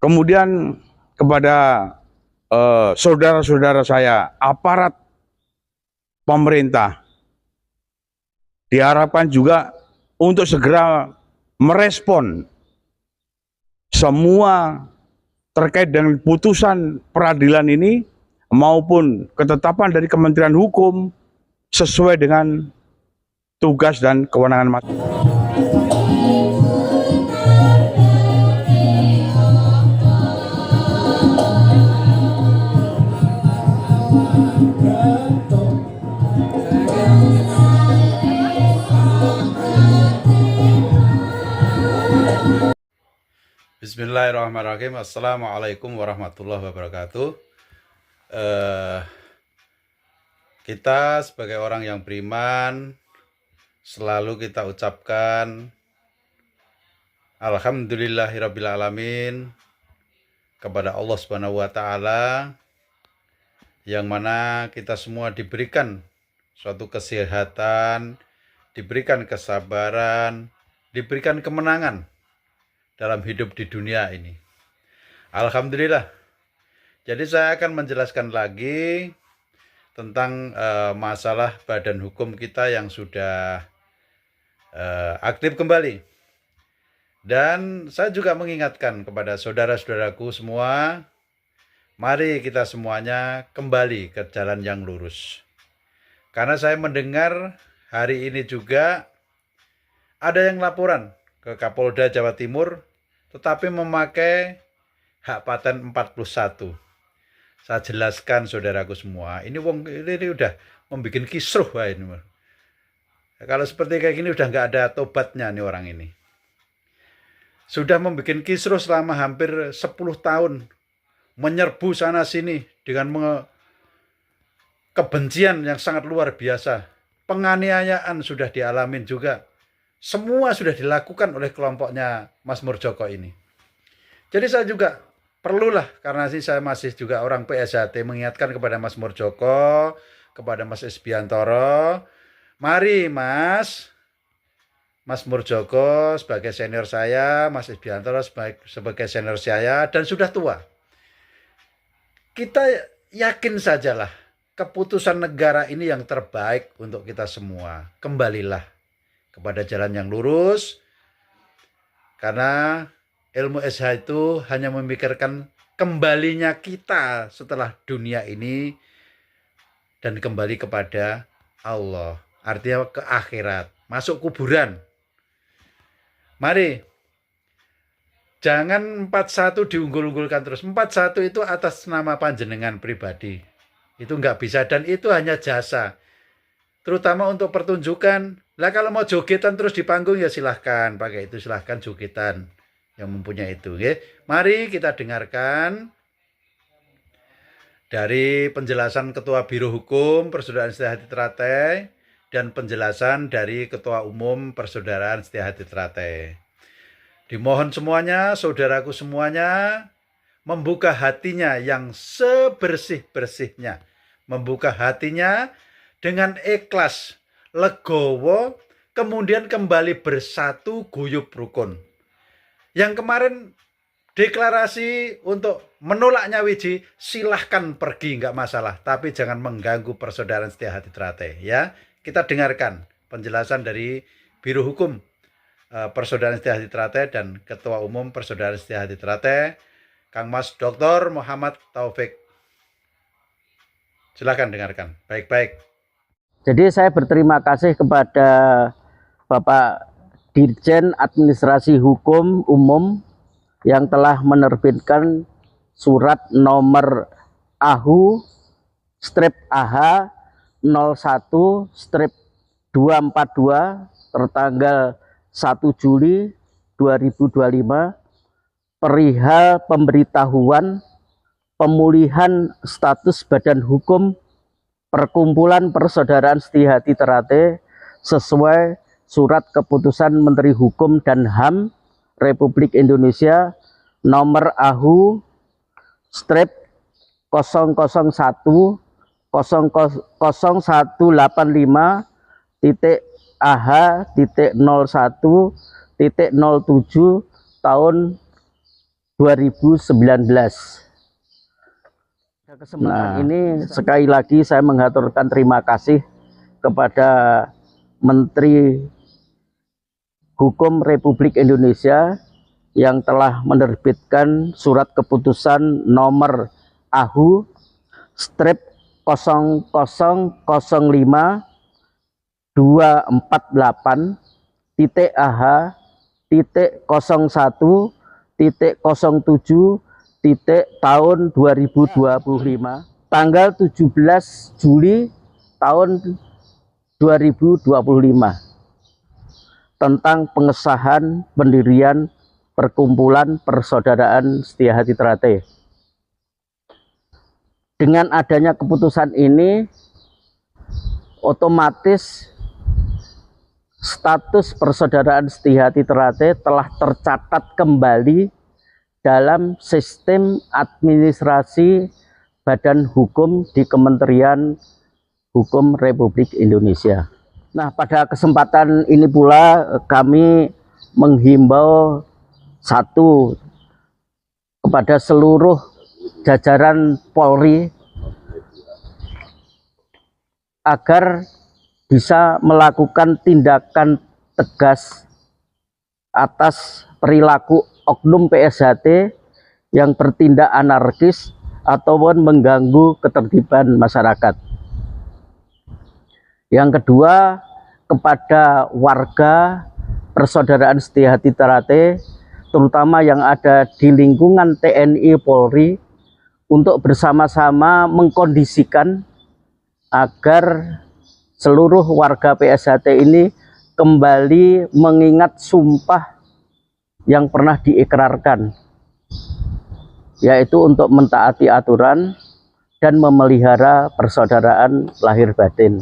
Kemudian kepada saudara-saudara saya, aparat pemerintah, diharapkan juga untuk segera merespon semua terkait dengan putusan peradilan ini maupun ketetapan dari Kementerian Hukum sesuai dengan tugas dan kewenangan masing-masing. Bismillahirrahmanirrahim. Assalamualaikum warahmatullahi wabarakatuh. Kita sebagai orang yang beriman selalu kita ucapkan Alhamdulillahirabbil alamin kepada Allah Subhanahu wa taala, yang mana kita semua diberikan suatu kesehatan, diberikan kesabaran, diberikan kemenangan dalam hidup di dunia ini. Alhamdulillah. Jadi saya akan menjelaskan lagi tentang masalah badan hukum kita yang sudah aktif kembali. Dan saya juga mengingatkan kepada saudara-saudaraku semua, mari kita semuanya kembali ke jalan yang lurus. Karena saya mendengar hari ini juga ada yang laporan ke Kapolda Jawa Timur tetapi memakai hak paten 41. Saya jelaskan saudaraku semua, ini udah membuat kisruh ini. Kalau seperti kayak gini udah nggak ada tobatnya nih orang ini. Sudah membuat kisruh selama hampir 10 tahun, menyerbu sana sini dengan kebencian yang sangat luar biasa. Penganiayaan sudah dialamin juga. Semua sudah dilakukan oleh kelompoknya Mas Murdjoko ini. Jadi saya juga perlulah, karena saya masih juga orang PSHT, mengingatkan kepada Mas Murdjoko, kepada Mas Isbiantoro, mari Mas Murdjoko sebagai senior saya, Mas Isbiantoro sebagai senior saya, dan sudah tua. Kita yakin sajalah keputusan negara ini yang terbaik untuk kita semua. Kembalilah kepada jalan yang lurus, karena ilmu SH itu hanya memikirkan kembalinya kita setelah dunia ini dan kembali kepada Allah, artinya ke akhirat, masuk kuburan. Mari, jangan 41 diunggul-unggulkan terus. 41 itu atas nama panjenengan pribadi, itu nggak bisa, dan itu hanya jasa, terutama untuk pertunjukan. Lah kalau mau jogetan terus di panggung ya silahkan, pakai itu silahkan jogetan yang mempunyai itu. Okay? Mari kita dengarkan dari penjelasan Ketua Biro Hukum Persaudaraan Setia Hati Teratai dan penjelasan dari Ketua Umum Persaudaraan Setia Hati Teratai. Dimohon semuanya, saudaraku semuanya, membuka hatinya yang sebersih-bersihnya, membuka hatinya dengan ikhlas, legowo, kemudian kembali bersatu guyub rukun. Yang kemarin deklarasi untuk menolak Nyawiji, silahkan pergi, nggak masalah, tapi jangan mengganggu Persaudaraan Setia Hati Teratai. Ya, kita dengarkan penjelasan dari Biro Hukum Persaudaraan Setia Hati Teratai dan Ketua Umum Persaudaraan Setia Hati Teratai, Kang Mas Dr. Muhammad Taufik. Silahkan dengarkan baik-baik. Jadi saya berterima kasih kepada Bapak Dirjen Administrasi Hukum Umum yang telah menerbitkan surat nomor AHU/AH 01/242 tertanggal 1 Juli 2025 perihal pemberitahuan pemulihan status badan hukum Perkumpulan Persaudaraan Setia Hati Teratai sesuai Surat Keputusan Menteri Hukum dan HAM Republik Indonesia nomor AHU/01-0185.AH.01.07 tahun 2019. Pada kesempatan ini sekali lagi saya mengaturkan terima kasih kepada Menteri Hukum Republik Indonesia yang telah menerbitkan surat keputusan nomor AHU strip 00.248.01.07 tahun 2025 tanggal 17 Juli tahun 2025 tentang pengesahan pendirian Perkumpulan Persaudaraan Setiahati Ternate. Dengan adanya keputusan ini, otomatis status Persaudaraan Setiahati Ternate telah tercatat kembali dalam sistem administrasi Badan Hukum di Kementerian Hukum Republik Indonesia. Nah, pada kesempatan ini pula kami menghimbau satu, kepada seluruh jajaran Polri agar bisa melakukan tindakan tegas atas perilaku oknum PSHT yang bertindak anarkis ataupun mengganggu ketertiban masyarakat. Yang kedua, kepada warga Persaudaraan Setiahati Ternate, terutama yang ada di lingkungan TNI Polri, untuk bersama-sama mengkondisikan agar seluruh warga PSHT ini kembali mengingat sumpah yang pernah diikrarkan, yaitu untuk mentaati aturan dan memelihara persaudaraan lahir batin.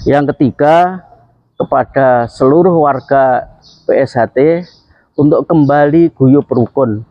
Yang ketiga, kepada seluruh warga PSHT untuk kembali guyub rukun,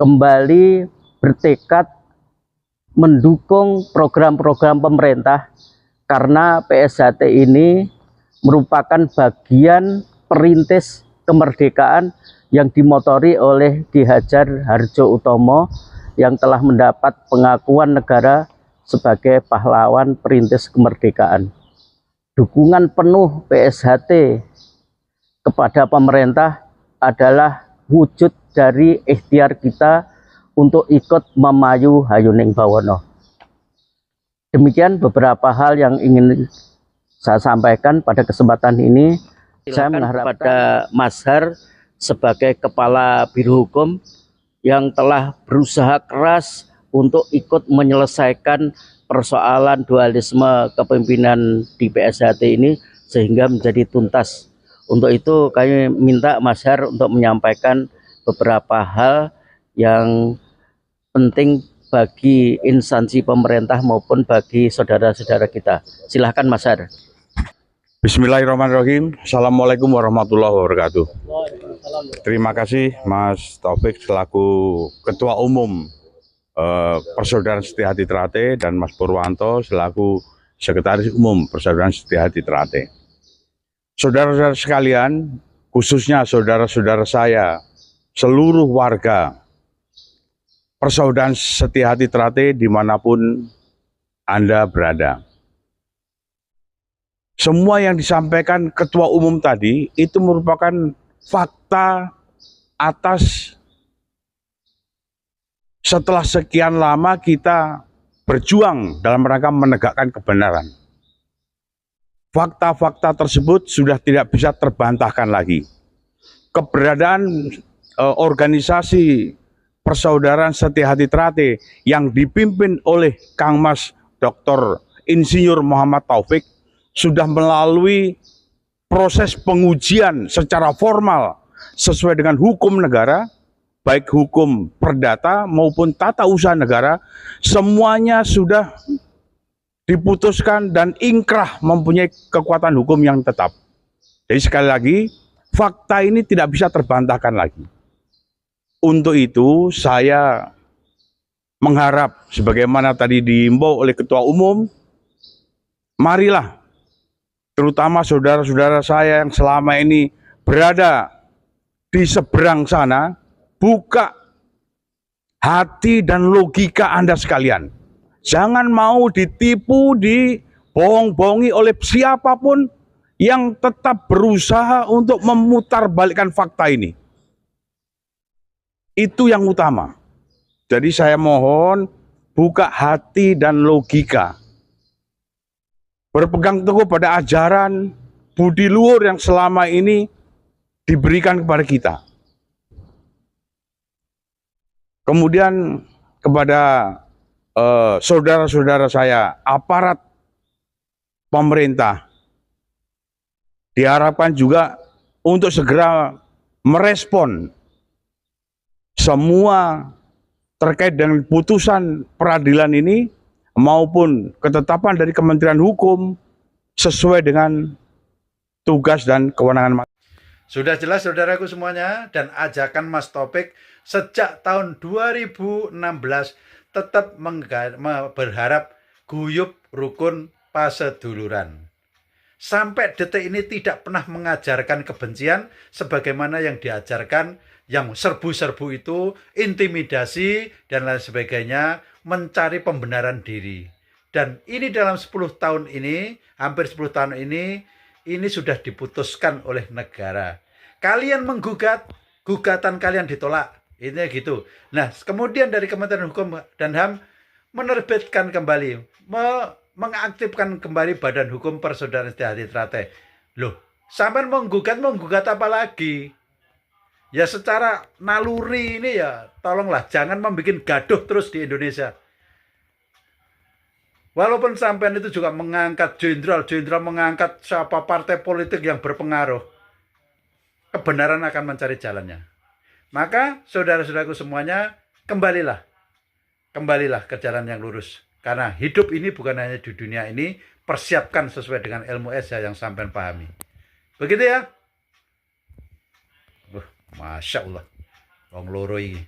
kembali bertekad mendukung program-program pemerintah, karena PSHT ini merupakan bagian perintis kemerdekaan yang dimotori oleh Ki Hajar Hardjoatmojo yang telah mendapat pengakuan negara sebagai pahlawan perintis kemerdekaan. Dukungan penuh PSHT kepada pemerintah adalah wujud dari ikhtiar kita untuk ikut memayu hayuning bawana. Demikian beberapa hal yang ingin saya sampaikan pada kesempatan ini. Saya mengharap pada Mas Har sebagai Kepala Biro Hukum yang telah berusaha keras untuk ikut menyelesaikan persoalan dualisme kepemimpinan di PSHT ini sehingga menjadi tuntas. Untuk itu kami minta Mas Har untuk menyampaikan beberapa hal yang penting bagi instansi pemerintah maupun bagi saudara-saudara kita. Silahkan Mas Har. Bismillahirrahmanirrahim. Assalamualaikum warahmatullahi wabarakatuh. Terima kasih Mas Taufik selaku Ketua Umum Persaudaraan Setiahati Ternate dan Mas Purwanto selaku Sekretaris Umum Persaudaraan Setiahati Ternate. Saudara-saudara sekalian, khususnya saudara-saudara saya, seluruh warga Persaudaraan Setiahati Ternate dimanapun Anda berada. Semua yang disampaikan Ketua Umum tadi itu merupakan fakta atas setelah sekian lama kita berjuang dalam rangka menegakkan kebenaran. Fakta-fakta tersebut sudah tidak bisa terbantahkan lagi. Keberadaan organisasi Persaudaraan Setiahati Ternate yang dipimpin oleh Kang Mas Dr. Insinyur Muhammad Taufik sudah melalui proses pengujian secara formal sesuai dengan hukum negara, baik hukum perdata maupun tata usaha negara, semuanya sudah diputuskan dan ingkrah mempunyai kekuatan hukum yang tetap. Jadi sekali lagi, fakta ini tidak bisa terbantahkan lagi. Untuk itu saya mengharap sebagaimana tadi diimbau oleh Ketua Umum, marilah terutama saudara-saudara saya yang selama ini berada di seberang sana, buka hati dan logika Anda sekalian. Jangan mau ditipu, dibohong-bohongi oleh siapapun yang tetap berusaha untuk memutarbalikkan fakta ini. Itu yang utama. Jadi saya mohon buka hati dan logika. Berpegang teguh pada ajaran budi luhur yang selama ini diberikan kepada kita. Kemudian kepada saudara-saudara saya, aparat pemerintah, diharapkan juga untuk segera merespon semua terkait dengan putusan peradilan ini maupun ketetapan dari Kementerian Hukum sesuai dengan tugas dan kewenangan. Sudah jelas saudaraku semuanya, dan ajakan Mas Taufik sejak tahun 2016 tetap berharap guyub rukun paseduluran. Sampai detik ini tidak pernah mengajarkan kebencian sebagaimana yang diajarkan, yang serbu-serbu itu, intimidasi dan lain sebagainya, mencari pembenaran diri. Dan ini dalam 10 tahun ini, hampir 10 tahun ini sudah diputuskan oleh negara. Kalian menggugat, gugatan kalian ditolak. Ini gitu. Nah, kemudian dari Kementerian Hukum dan HAM menerbitkan kembali, mengaktifkan kembali Badan Hukum Persaudaraan Setiahati Trate. Loh, sampai menggugat apa lagi? Ya secara naluri ini ya, tolonglah jangan membuat gaduh terus di Indonesia. Walaupun sampean itu juga mengangkat jenderal mengangkat siapa partai politik yang berpengaruh, kebenaran akan mencari jalannya. Maka saudara-saudaraku semuanya, kembalilah ke jalan yang lurus. Karena hidup ini bukan hanya di dunia ini, persiapkan sesuai dengan ilmu esa yang sampean pahami. Begitu ya? Masya Allah, wong loro iki.